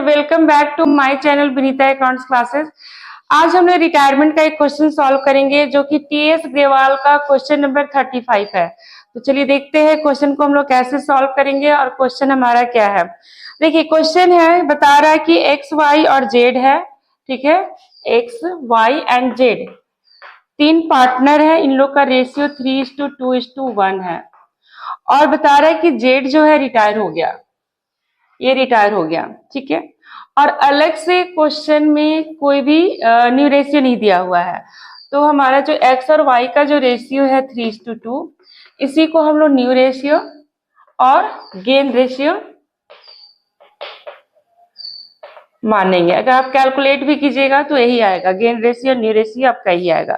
Welcome back to my channel Vinita accounts classes. आज हम लोग रिटायरमेंट का एक क्वेश्चन सॉल्व करेंगे जो कि टीएस ग्रेवाल का क्वेश्चन नंबर 35 है। तो चलिए देखते हैं क्वेश्चन को हम लोग कैसे सॉल्व करेंगे और क्वेश्चन हमारा क्या है। देखिए क्वेश्चन है, बता रहा है कि एक्स वाई और जेड है, ठीक है, एक्स वाई एंड जेड तीन पार्टनर है, इन लोग का रेशियो 3:2:1 है और बता रहा है कि जेड जो है रिटायर हो गया, ये रिटायर हो गया, ठीक है। और अलग से क्वेश्चन में कोई भी न्यू रेशियो नहीं दिया हुआ है, तो हमारा जो एक्स और वाई का जो रेशियो है 3:2, इसी को हम लोग न्यू रेशियो और गेन रेशियो मानेंगे। अगर आप कैलकुलेट भी कीजिएगा तो यही आएगा, गेन रेशियो न्यू रेशियो आपका ही आएगा।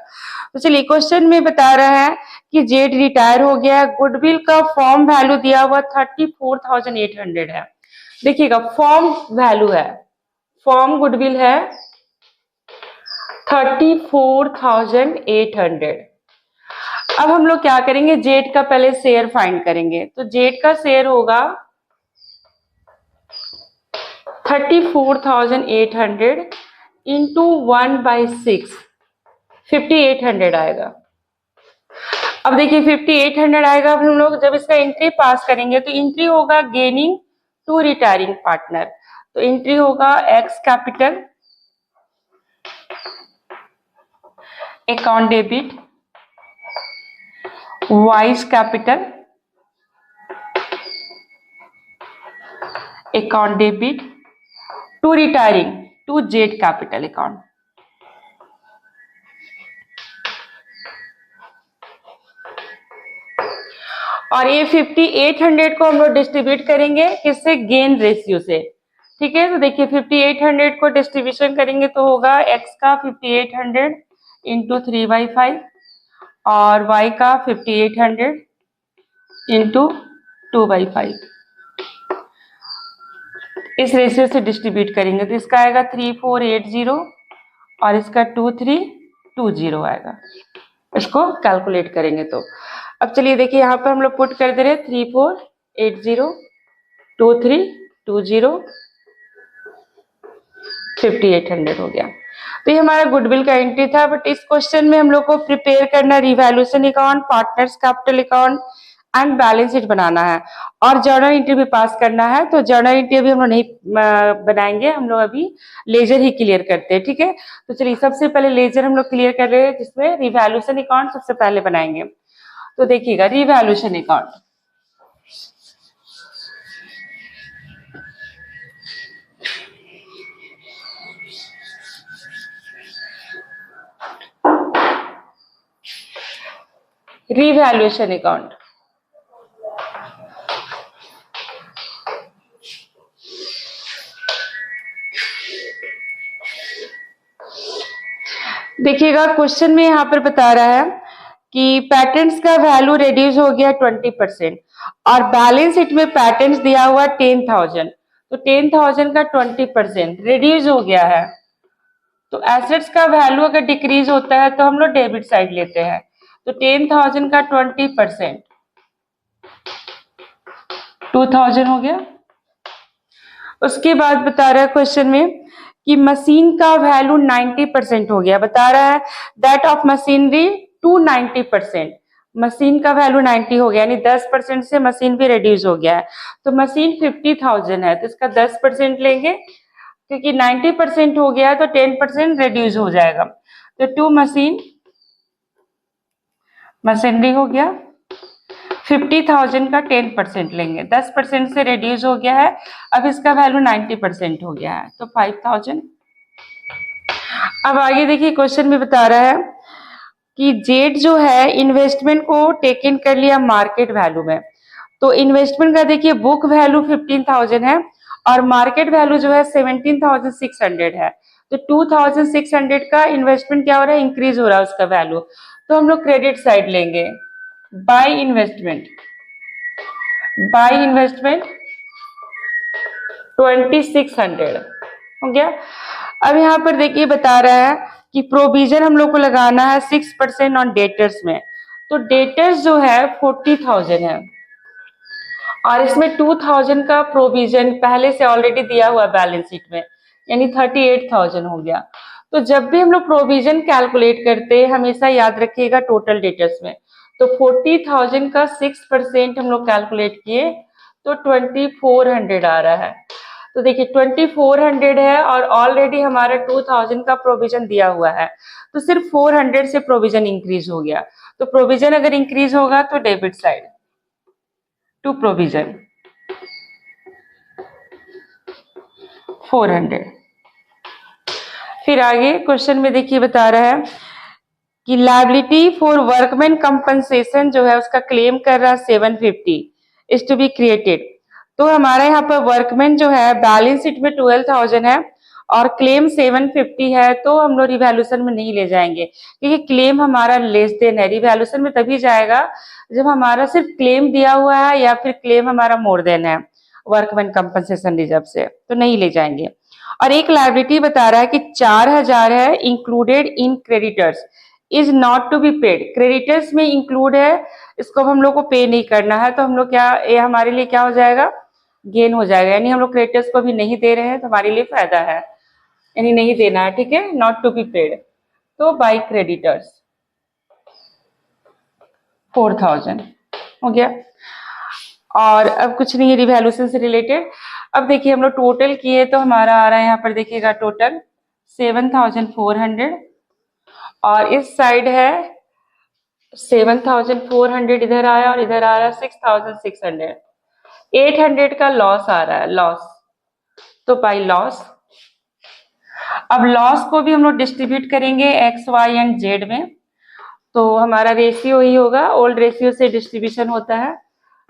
तो चलिए क्वेश्चन में बता रहा है कि जेड रिटायर हो गया, गुडविल का फॉर्म वैल्यू दिया हुआ 34,800 है। देखिएगा फॉर्म वैल्यू है, फॉर्म गुडविल है 34,800। अब हम लोग क्या करेंगे, जेड का पहले शेयर फाइंड करेंगे। तो जेड का शेयर होगा 34,800 इंटू 1/6, 5800 आएगा। अब देखिए 5800 आएगा। अब हम लोग जब इसका एंट्री पास करेंगे तो एंट्री होगा गेनिंग टू रिटायरिंग पार्टनर, तो एंट्री होगा X capital account debit, Y's capital account debit to retiring to Z capital account. और ये 5800 को हम लोग डिस्ट्रीब्यूट करेंगे किससे, गेन रेशियो से, ठीक है। तो देखिए 5800 को डिस्ट्रीब्यूशन करेंगे तो होगा एक्स का 5800 इंटू 3/5 और वाई का 5800 इंटू 2/5। इस रेशियो से डिस्ट्रीब्यूट करेंगे तो इसका आएगा 3480 और इसका 2320 आएगा। इसको कैलकुलेट करेंगे तो अब चलिए देखिए यहाँ पर हम लोग पुट कर दे रहे 3480 2320 5800 हो गया। तो ये हमारा गुडविल का एंट्री था। बट इस क्वेश्चन में हम लोग को प्रिपेयर करना revaluation account, partners capital account and balance sheet बनाना है और जर्नल एंट्री भी पास करना है। तो जर्नल एंट्री अभी हम लोग नहीं बनाएंगे, हम लोग अभी लेजर ही क्लियर करते हैं, ठीक है। तो चलिए सबसे पहले लेजर हम लोग क्लियर कर रहे हैं, जिसमें रिवैल्यूएशन अकाउंट सबसे पहले बनाएंगे। तो देखिएगा रिवैल्यूएशन अकाउंट, रिवैल्यूएशन अकाउंट देखिएगा क्वेश्चन में यहाँ पर बता रहा है कि पैटेंट्स का वैल्यू रिड्यूस हो गया 20% और बैलेंस शीट में पैटेंट्स दिया हुआ 10,000, तो 10,000 का 20% रिड्यूस हो गया है। तो एसेट्स का वैल्यू अगर डिक्रीज होता है तो हम लोग डेबिट साइड लेते हैं। तो 10,000 का 20% 2,000 हो गया। उसके बाद बता रहा है क्वेश्चन में कि मशीन का वैल्यू 90% हो गया, बता रहा है that of machinery to 90%, machine का वैल्यू 90 हो गया, यानी 10% से मशीन भी रिड्यूस हो गया है। तो मशीन 50,000 है तो इसका 10% लेंगे, क्योंकि 90% हो गया है तो 10% रिड्यूस हो जाएगा। तो टू मशीनरी हो गया, 50,000 का 10% लेंगे, 10% से रिड्यूस हो गया है, अब इसका वैल्यू 90% हो गया है तो 5,000। अब आगे देखिए क्वेश्चन में बता रहा है कि जेड जो है इन्वेस्टमेंट को टेक इन कर लिया मार्केट वैल्यू में। तो इन्वेस्टमेंट का देखिए बुक वैल्यू 15,000 है और मार्केट वैल्यू जो है 17,600 है। तो 2,600 का इन्वेस्टमेंट क्या हो रहा है, इंक्रीज हो रहा है उसका वैल्यू। तो हम लोग क्रेडिट साइड लेंगे, बाय इन्वेस्टमेंट 2,600 हो गया। अब यहाँ पर देखिए बता रहा है कि प्रोविजन हम लोग को लगाना है 6% ऑन डेटर्स में। तो डेटर्स जो है 40,000 है और इसमें 2000 का प्रोविजन पहले से ऑलरेडी दिया हुआ बैलेंस शीट में, यानी 38,000 हो गया। तो जब भी हम लोग प्रोविजन कैलकुलेट करते हैं हमेशा याद रखिएगा टोटल डेटर्स में। तो 40,000 का 6% हम लोग कैलकुलेट किए तो 2400 आ रहा है। तो देखिए 2400 है और ऑलरेडी हमारा 2000 का प्रोविजन दिया हुआ है, तो सिर्फ 400 से प्रोविजन इंक्रीज हो गया। तो प्रोविजन अगर इंक्रीज होगा तो डेबिट साइड टू प्रोविजन 400। फिर आगे क्वेश्चन में देखिए बता रहा है कि लायबिलिटी फॉर वर्कमैन कंपनसेशन जो है उसका क्लेम कर रहा है 750 इज टू बी क्रिएटेड। तो हमारा यहाँ पर वर्कमैन जो है बैलेंस शीट में 12,000 है और क्लेम 750 है, तो हम लोग रिवैल्यूएशन में नहीं ले जाएंगे क्योंकि क्लेम हमारा लेस देन है। रिवैल्यूएशन में तभी जाएगा जब हमारा सिर्फ क्लेम दिया हुआ है या फिर क्लेम हमारा मोर देन है वर्कमैन कंपनसेशन रिजर्व से, तो नहीं ले जाएंगे। और एक लायबिलिटी बता रहा है कि 4,000 है included in creditors is not to be paid. Creditors में इंक्लूड है, इसको हम लोग को पे नहीं करना है, तो हम लोग क्या, ये हमारे लिए क्या हो जाएगा, गेन हो जाएगा। यानी हम लोग क्रेडिटर्स को भी नहीं दे रहे हैं तो हमारे लिए फायदा है, यानी नहीं देना है, ठीक है, नॉट टू बी पेड। तो बाय क्रेडिटर्स 4,000 हो गया। और अब कुछ नहीं है रिवैल्यूएशन से रिलेटेड। अब देखिए हम लोग टोटल किए तो हमारा आ रहा है यहाँ पर देखिएगा टोटल 7,400 और इस साइड है 7,400 इधर आया और इधर आ रहा है 6,600। 800 का लॉस आ रहा है, लॉस, तो बाई लॉस। अब लॉस को भी हम लोग डिस्ट्रीब्यूट करेंगे एक्स वाई एंड जेड में, तो हमारा रेशियो ही होगा, ओल्ड रेशियो से डिस्ट्रीब्यूशन होता है।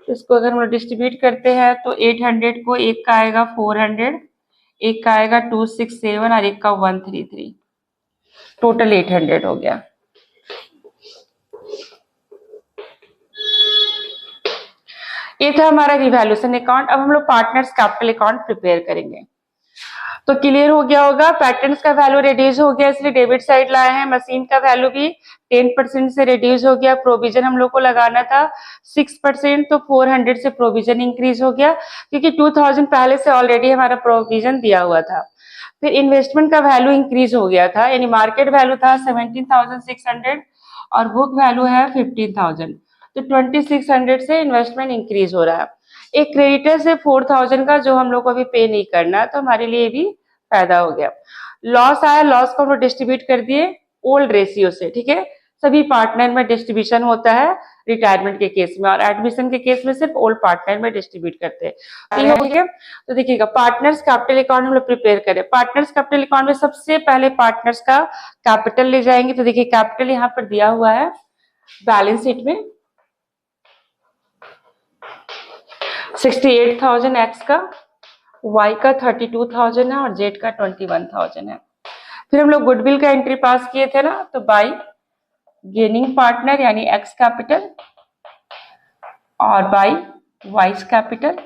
तो इसको अगर हम लोग डिस्ट्रीब्यूट करते हैं तो 800 को एक का आएगा 400, एक का आएगा 267 और एक का 133, टोटल 800 हो गया। ये था हमारा रिवैल्यूएशन अकाउंट। अब हम लोग पार्टनर्स कैपिटल अकाउंट प्रिपेयर करेंगे। तो क्लियर हो गया होगा, पैटर्न्स का वैल्यू रिड्यूस हो गया इसलिए डेबिट साइड लाए हैं। मशीन का वैल्यू भी 10% से रिड्यूस हो गया। प्रोविजन हम लोग को लगाना था 6%, तो 400 से प्रोविजन इंक्रीज हो गया क्योंकि 2000 पहले से ऑलरेडी हमारा प्रोविजन दिया हुआ था। फिर इन्वेस्टमेंट का वैल्यू इंक्रीज हो गया था, यानी मार्केट वैल्यू था 17,600 और बुक वैल्यू है 15,000, तो 2,600 से इन्वेस्टमेंट इंक्रीज हो रहा है। एक क्रेडिटर से 4,000 का जो हम लोग को अभी पे नहीं करना, तो हमारे लिए भी फायदा हो गया। लॉस आया, लॉस को हम लोग डिस्ट्रीब्यूट कर दिए ओल्ड रेशियो से, ठीक है। सभी पार्टनर में डिस्ट्रीब्यूशन होता है रिटायरमेंट के केस में, और एडमिशन के केस में सिर्फ ओल्ड पार्टनर में डिस्ट्रीब्यूट करते हैं, ठीक है। तो देखिएगा पार्टनर्स कैपिटल अकाउंट हम लोग प्रिपेयर करें। पार्टनर्स कैपिटल अकाउंट में सबसे पहले पार्टनर्स का कैपिटल ले जाएंगे। तो देखिए कैपिटल यहाँ पर दिया हुआ है बैलेंस शीट में 68,000 एक्स का, वाई का 32,000 है और जेड का 21,000 है। फिर हम लोग गुडविल का एंट्री पास किए थे ना, तो बाई गेनिंग पार्टनर यानी एक्स कैपिटल और बाई वाइस कैपिटल,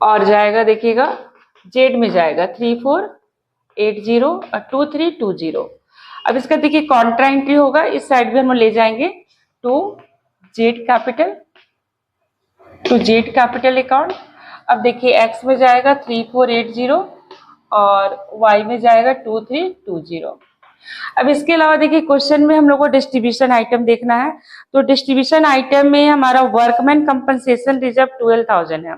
और जाएगा देखिएगा जेड में जाएगा 3480 और 2320। अब इसका देखिए कॉन्ट्रा एंट्री होगा, इस साइड भी हम ले जाएंगे टू जेड कैपिटल अकाउंट। अब देखिए एक्स में जाएगा 3480 और वाई में जाएगा 2320। अब इसके अलावा देखिए क्वेश्चन में हम लोग को डिस्ट्रीब्यूशन आइटम देखना है। तो डिस्ट्रीब्यूशन आइटम में हमारा वर्कमैन कंपनसेशन रिजर्व 12,000 है।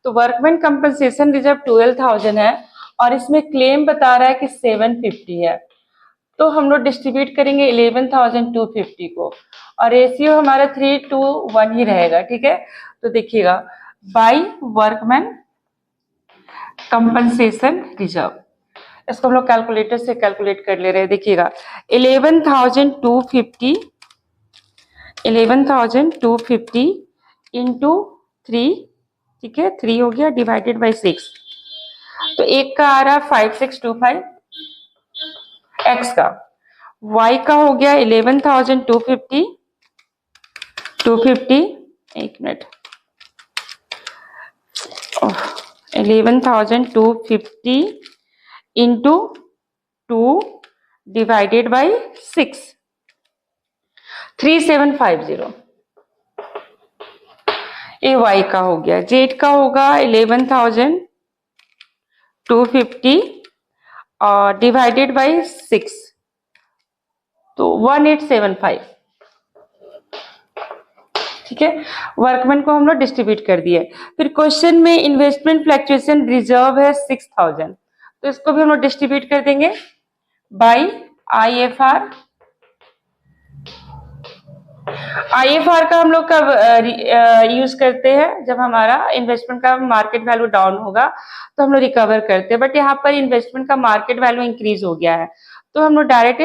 तो वर्कमैन कंपनसेशन रिजर्व 12,000 है और इसमें क्लेम बता रहा है कि 750 है, तो हम लोग डिस्ट्रीब्यूट करेंगे 11,250 को और रेशियो हमारा 3:1 ही रहेगा, ठीक है। तो देखिएगा बाई वर्कमैन कंपनसेशन रिजर्व, इसको हम लोग कैलकुलेटर से कैलकुलेट कर ले रहे हैं। देखिएगा 11,250 इंटू 3, ठीक है, 3 हो गया, डिवाइडेड बाई 6, तो एक का आ रहा है 5625 एक्स का, y का हो गया 11,250 एक मिनट 11,250 इंटू 2 डिवाइडेड बाई 6, 3750, ये वाई का हो गया। जेड का होगा 11,250 और डिवाइडेड बाई 6 तो 1875। ठीक है, वर्कमैन को हम लोग डिस्ट्रीब्यूट कर दिए। फिर क्वेश्चन में इन्वेस्टमेंट फ्लक्चुएशन रिजर्व है 6000, तो इसको भी हम लोग डिस्ट्रीब्यूट कर देंगे बाई IFR। IFR का हम लोग कब यूज करते हैं, जब हमारा इन्वेस्टमेंट का मार्केट वैल्यू डाउन होगा तो हम लोग रिकवर करते हैं। बट यहाँ पर इन्वेस्टमेंट का मार्केट वैल्यू इंक्रीज हो गया है, तो हम लोग डायरेक्ट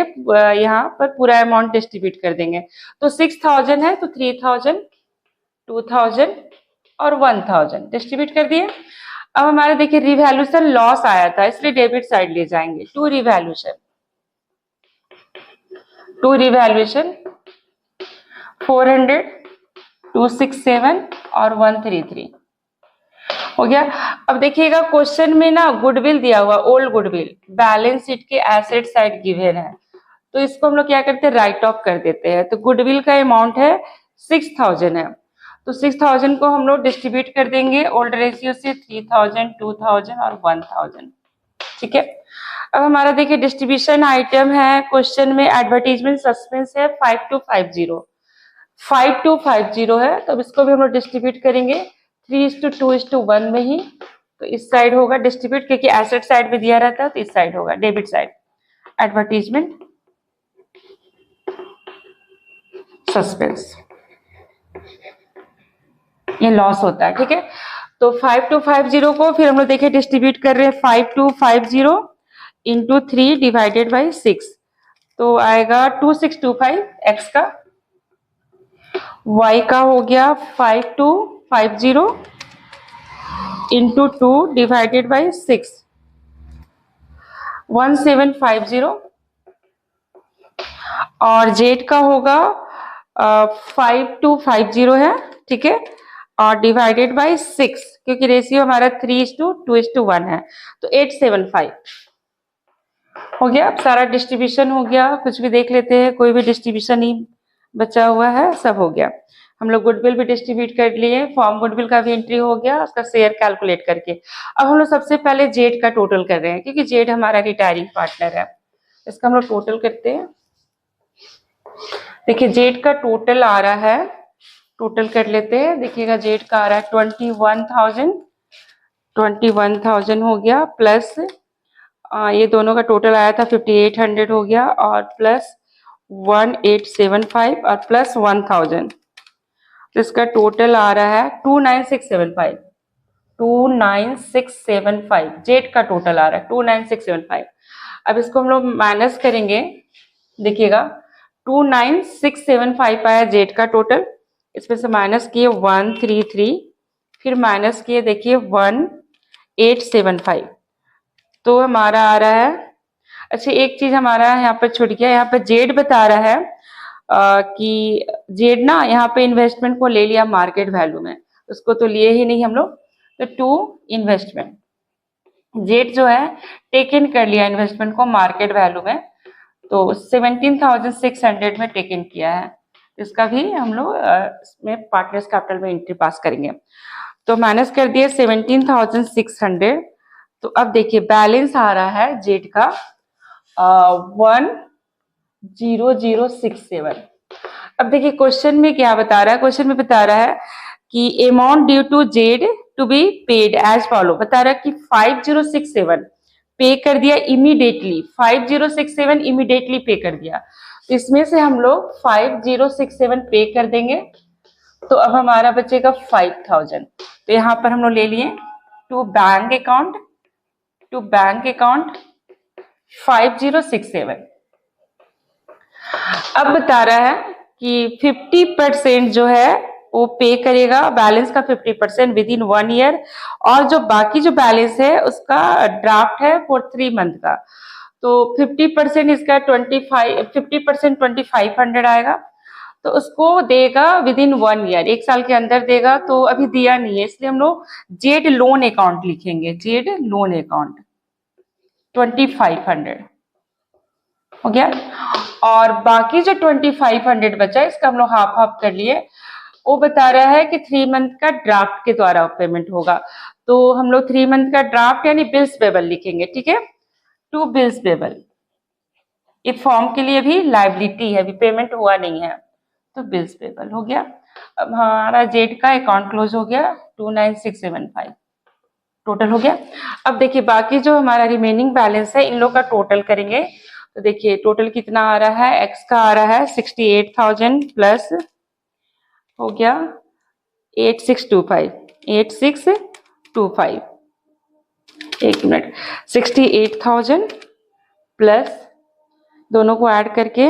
यहाँ पर पूरा अमाउंट डिस्ट्रीब्यूट कर देंगे। तो 6000 है तो 3000, 2000 और 1000 डिस्ट्रीब्यूट कर दिए। अब हमारे देखिए रिवैल्यूएशन लॉस आया था, इसलिए डेबिट साइड ले जाएंगे। टू रिवैल्यूएशन 400, 267 और 133 हो गया। अब देखिएगा क्वेश्चन में ना गुडविल दिया हुआ, ओल्ड गुडविल बैलेंस शीट के एसेट साइड गिवन है, तो इसको हम लोग क्या करते हैं, राइट ऑफ कर देते हैं। तो गुडविल का अमाउंट है 6000 है, तो 6000 को हम लोग डिस्ट्रीब्यूट कर देंगे ओल्ड रेशियो से 3000, 2000 और 1000। ठीक है, अब हमारा देखिए डिस्ट्रीब्यूशन आइटम है क्वेश्चन में, एडवर्टीजमेंट सस्पेंस है 5250 है, तो इसको भी हम लोग डिस्ट्रीब्यूट करेंगे 3:2:1 में ही। तो इस साइड होगा डिस्ट्रीब्यूट, क्योंकि एसेट साइड में दिया रहता है, तो इस साइड होगा डेबिट साइड एडवर्टीजमेंट सस्पेंस, ये लॉस होता है। ठीक है, तो 5250 को फिर हम लोग देखिए डिस्ट्रीब्यूट कर रहे हैं 5250 इंटू 3 डिवाइडेड बाई 6, तो आएगा 2625 एक्स का। y का हो गया 5250 इंटू 2 डिवाइडेड बाई 6, 1750 और z का होगा 5250 है। ठीक है, और डिवाइडेड बाई 6, क्योंकि रेशियो हमारा 3:2:1 है, तो 875 हो गया। अब सारा डिस्ट्रीब्यूशन हो गया, कुछ भी देख लेते हैं, कोई भी डिस्ट्रीब्यूशन ही बचा हुआ है, सब हो गया। हम लोग गुडविल भी डिस्ट्रीब्यूट कर लिए, फॉर्म गुडविल का भी एंट्री हो गया, उसका शेयर कैलकुलेट करके। अब हम लोग सबसे पहले जेड का टोटल कर रहे हैं, क्योंकि जेड हमारा रिटायरिंग पार्टनर है। इसका हम लोग टोटल करते हैं। देखिए जेड का टोटल आ रहा है, टोटल कर लेते हैं। देखिएगा जेड का आ रहा है 21,000 हो गया, प्लस ये दोनों का टोटल आया था 5800 हो गया, और प्लस 1875 और प्लस 1000, तो इसका टोटल आ रहा है 29675 जेड का टोटल आ रहा है 29675। अब इसको हम लोग माइनस करेंगे, देखिएगा 29675 आया जेड का टोटल, इसमें से माइनस किए 133, फिर माइनस किए देखिए 1875, तो हमारा आ रहा है। अच्छा एक चीज हमारा यहाँ पर छूट गया, यहाँ पर जेड बता रहा है कि जेड ना यहाँ पे इन्वेस्टमेंट को ले लिया मार्केट वैल्यू में, उसको तो लिए ही नहीं हम लोग, तो टू इन्वेस्टमेंट जेड जो है टेकन कर लिया इन्वेस्टमेंट को मार्केट वैल्यू में, तो 17,600 में टेकन किया है। इसका भी हम लोग इसमें पार्टनर्स कैपिटल में एंट्री पास करेंगे, तो माइनस कर दिए 17,600। तो अब देखिए बैलेंस आ रहा है जेड का 10067। अब देखिए क्वेश्चन में क्या बता रहा है, क्वेश्चन में बता रहा है कि amount due to Z to be paid as follow, बता रहा है कि 5067 पे कर दिया इमीडिएटली, 5067 इमीडिएटली पे कर दिया, तो इसमें से हम लोग 5067 पे कर देंगे, तो अब हमारा बचेगा 5000। तो यहाँ पर हम लोग ले लिए टू बैंक अकाउंट 5067। अब बता रहा है कि 50% जो है वो पे करेगा, बैलेंस का 50% विद इन 1 ईयर, और जो बाकी जो बैलेंस है उसका ड्राफ्ट है फॉर 3 मंथ का, तो 50% इसका 50% 2500 आएगा, तो उसको देगा विद इन 1 ईयर, 1 साल के अंदर देगा। तो अभी दिया नहीं है, इसलिए हम लोग जेड लोन अकाउंट लिखेंगे, जेड लोन अकाउंट 2500 हो गया, और बाकी जो 2500 बचा इसका हम लोग हाफ हाफ कर लिए, वो बता रहा है कि 3 मंथ का ड्राफ्ट के द्वारा पेमेंट होगा। तो हम लोग 3 मंथ का ड्राफ्ट यानी बिल्स पेबल लिखेंगे, ठीक है। टू बिल्स पेबल, इस फॉर्म के लिए भी लायबिलिटी है, अभी पेमेंट हुआ नहीं है, तो बिल्स पेबल हो गया। अब हमारा जेड का अकाउंट क्लोज हो गया 29675 टोटल हो गया। अब देखिए बाकी जो हमारा रिमेनिंग बैलेंस है इन लोग का टोटल करेंगे। तो देखिए टोटल कितना आ रहा है, एक्स का आ रहा है 68,000 प्लस हो गया 8625 एक मिनट, 68,000 प्लस दोनों को ऐड करके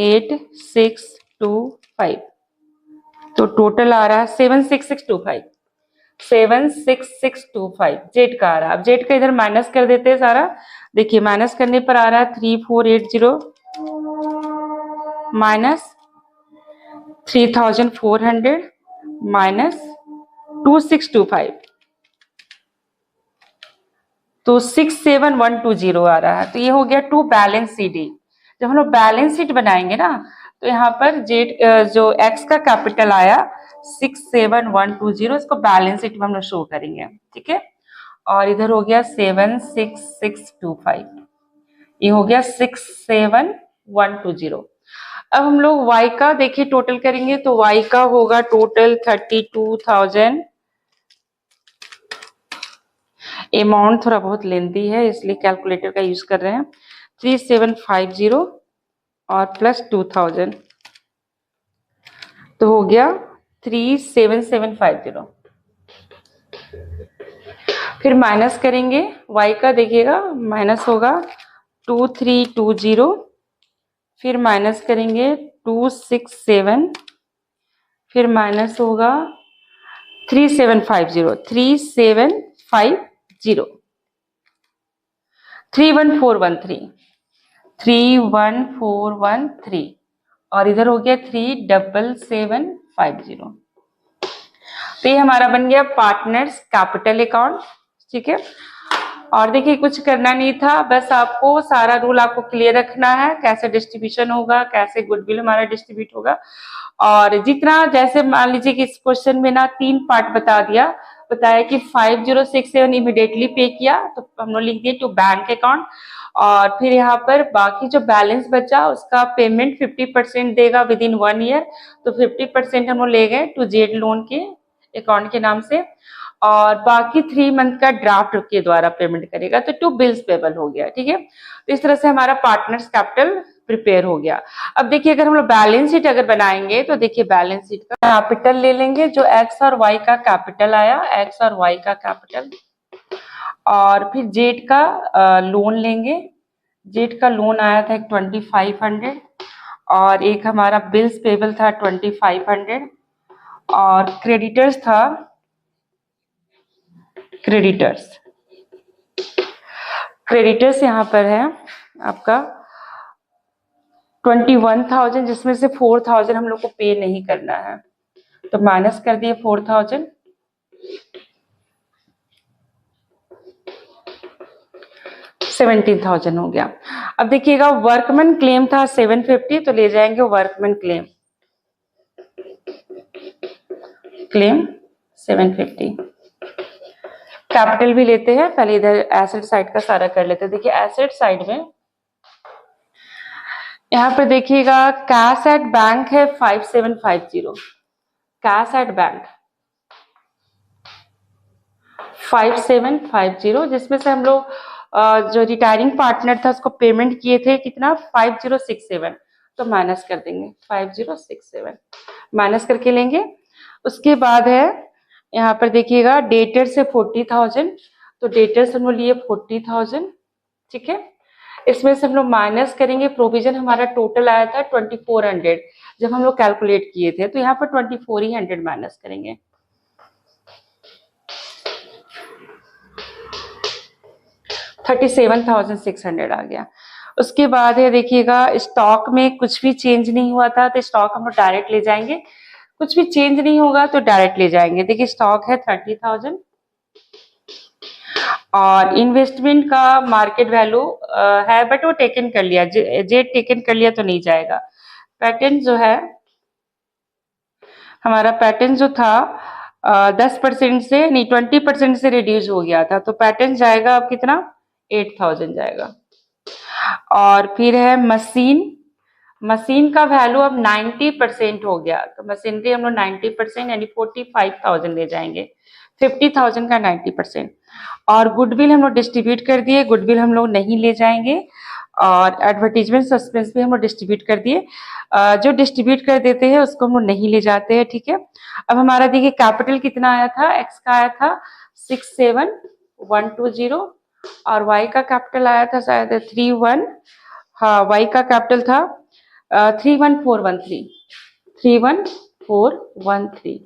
8625, तो टोटल आ रहा है 76625 जेड का आ रहा है। अब जेड का इधर माइनस कर देते हैं सारा। देखिए माइनस करने पर आ रहा है 3480 माइनस 3400 माइनस 2625, तो 67120 आ रहा है। तो ये हो गया टू बैलेंस शीट। जब हम लोग बैलेंस शीट बनाएंगे ना तो यहाँ पर जेड जो एक्स का कैपिटल आया 67120, इसको बैलेंस शीट में हम लोग शो करेंगे, ठीक है। और इधर हो गया 76625, ये हो गया 67120। अब हम लोग y का देखिए टोटल करेंगे तो y का होगा टोटल 32,000। अमाउंट थोड़ा बहुत लेंदी है इसलिए कैलकुलेटर का यूज कर रहे हैं। 3750 और प्लस 2000, तो हो गया 37750। फिर माइनस करेंगे y का, देखिएगा माइनस होगा 2320, फिर माइनस करेंगे 267, फिर माइनस होगा 3750 31413 और इधर हो गया 37750। तो ये हमारा बन गया पार्टनर्स कैपिटल अकाउंट, ठीक है। और देखिए कुछ करना नहीं था, बस आपको सारा रूल आपको क्लियर रखना है, कैसे डिस्ट्रीब्यूशन होगा, कैसे गुडविल हमारा डिस्ट्रीब्यूट होगा। और जितना जैसे मान लीजिए कि इस क्वेश्चन में ना 3 पार्ट बताया कि 5067 इमीडिएटली पे किया, तो हम लोग लिख दिए टू बैंक अकाउंट। और फिर यहाँ पर बाकी जो बैलेंस बचा उसका पेमेंट 50% देगा विद इन 1 ईयर, तो 50% हम लोग ले गए टू जेड लोन के अकाउंट के नाम से, और बाकी 3 मंथ का ड्राफ्ट के द्वारा पेमेंट करेगा, तो टू बिल्स पेबल हो गया, ठीक है। तो इस तरह से हमारा पार्टनर्स कैपिटल प्रिपेयर हो गया। अब देखिए अगर हम लोग बैलेंस शीट अगर बनाएंगे तो देखिए बैलेंस शीट का कैपिटल ले लेंगे, जो एक्स और वाई का कैपिटल आया, एक्स और वाई का कैपिटल, और फिर जेड का लोन लेंगे। जेड का लोन आया था 2500 और एक हमारा बिल्स पेबल था 2500 और क्रेडिटर्स था क्रेडिटर्स यहाँ पर है आपका 21,000, जिसमें से 4,000 हम लोग को पे नहीं करना है, तो माइनस कर दिए 4,000, 17,000 हो गया। अब देखिएगा वर्कमैन क्लेम था 750, तो ले जाएंगे वर्कमैन क्लेम 750। कैपिटल भी लेते हैं, पहले इधर एसेट साइड का सारा कर लेते हैं। देखिए एसेट साइड में यहाँ पर देखिएगा कैश एट बैंक है 5750, कैश एट बैंक 5750, जिसमें से हम लोग जो रिटायरिंग पार्टनर था उसको पेमेंट किए थे कितना 5067, तो माइनस कर देंगे 5067, माइनस करके लेंगे। उसके बाद है यहाँ पर देखिएगा डेटर से 40,000, तो डेटर से हम लोग लिए 40,000, ठीक है। इसमें से हम लोग माइनस करेंगे, प्रोविजन हमारा टोटल आया था 2400 जब हम लोग कैलकुलेट किए थे, तो यहाँ पर 2400 माइनस करेंगे। $37,600 आ गया। उसके बाद है देखिएगा स्टॉक में कुछ भी चेंज नहीं हुआ था, तो स्टॉक हम लोग डायरेक्ट ले जाएंगे, कुछ भी चेंज नहीं होगा तो डायरेक्ट ले जाएंगे। देखिए स्टॉक है 30,000 और इन्वेस्टमेंट का मार्केट वैल्यू है बट वो टेकन कर लिया, जेड टेकन कर लिया तो नहीं जाएगा। पैटर्न जो है हमारा पैटर्न जो था 10% से नहीं 20% से रिड्यूस हो गया था, तो पैटर्न जाएगा अब कितना 8000 जाएगा। और फिर है मशीन, मशीन का वैल्यू अब 90% हो गया, तो मशीनरी हम लोग 90% यानी 45,000 ले जाएंगे, 50,000 का 90%। और गुडविल हम लोग डिस्ट्रीब्यूट कर दिए, गुडविल हम लोग नहीं ले जाएंगे। और एडवर्टीजमेंट सस्पेंस भी हम लोग डिस्ट्रीब्यूट कर दिए, जो डिस्ट्रीब्यूट कर देते हैं उसको हम लोग नहीं ले जाते हैं, ठीक है। अब हमारा देखिए कैपिटल कितना आया था, एक्स का आया था 67120 और वाई का कैपिटल आया था शायद 31, हाँ वाई का कैपिटल था 31413, 31413।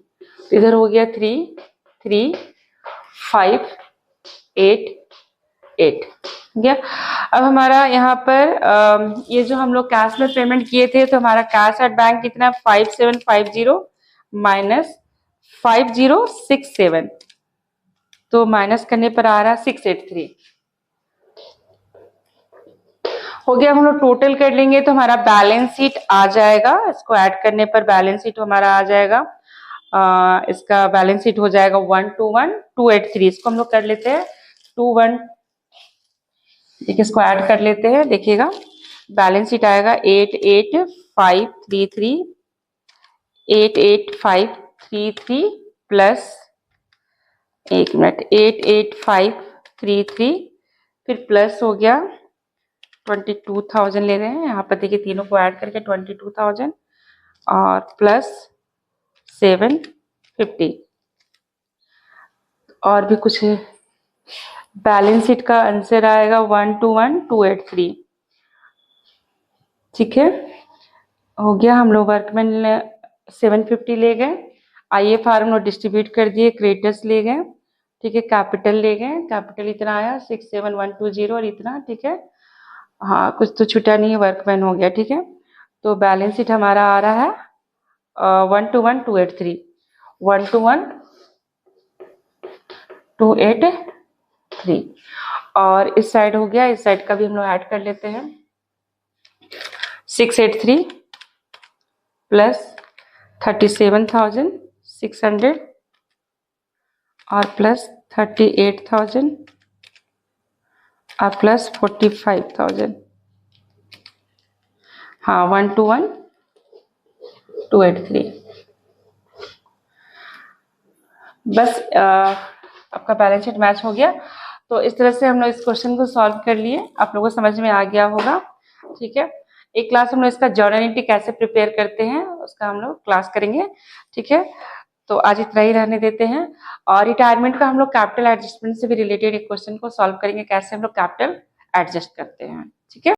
इधर हो गया 33588 गया। अब हमारा यहाँ पर ये जो हम लोग कैश में पेमेंट किए थे, तो हमारा कैश एट बैंक कितना 5750 माइनस 5067, तो माइनस करने पर आ रहा 683 हो गया। हम लोग टोटल कर लेंगे तो हमारा बैलेंस शीट आ जाएगा, इसको ऐड करने पर बैलेंस शीट हमारा आ जाएगा, इसका बैलेंस शीट हो जाएगा 121283। इसको हम लोग कर लेते हैं 21, देखिए इसको ऐड कर लेते हैं, देखिएगा बैलेंस शीट आएगा 88,533 प्लस 88,533, फिर प्लस हो गया 22,000 ले रहे हैं यहाँ पर, देखिए तीनों को ऐड करके 22,000 और प्लस 750 और भी कुछ है। बैलेंस शीट का आंसर आएगा 121283, ठीक है। हो गया, हम लोग वर्कमैन 750 ले गए, IFR हम लोग डिस्ट्रीब्यूट कर दिए, क्रेडिटर्स ले गए, ठीक है, कैपिटल ले गए, कैपिटल इतना आया 67120 और इतना, ठीक है। हाँ कुछ तो छूटा नहीं है, वर्कमैन हो गया, ठीक है। तो बैलेंस शीट हमारा आ रहा है 121283, 121283। और इस साइड हो गया, इस साइड का भी हम लोग ऐड कर लेते हैं 683 प्लस 37,600 और प्लस 38,000 और प्लस 45,000, हाँ 121283। बस आपका बैलेंस शीट मैच हो गया। तो इस तरह से हम लोग इस क्वेश्चन को सॉल्व कर लिए, आप लोगों को समझ में आ गया होगा, ठीक है। एक क्लास हम लोग इसका जर्नल एंट्री कैसे प्रिपेयर करते हैं उसका हम लोग क्लास करेंगे, ठीक है। तो आज इतना ही रहने देते हैं, और रिटायरमेंट का हम लोग कैपिटल एडजस्टमेंट से भी रिलेटेड एक क्वेश्चन को सॉल्व करेंगे, कैसे हम लोग कैपिटल एडजस्ट करते हैं, ठीक है।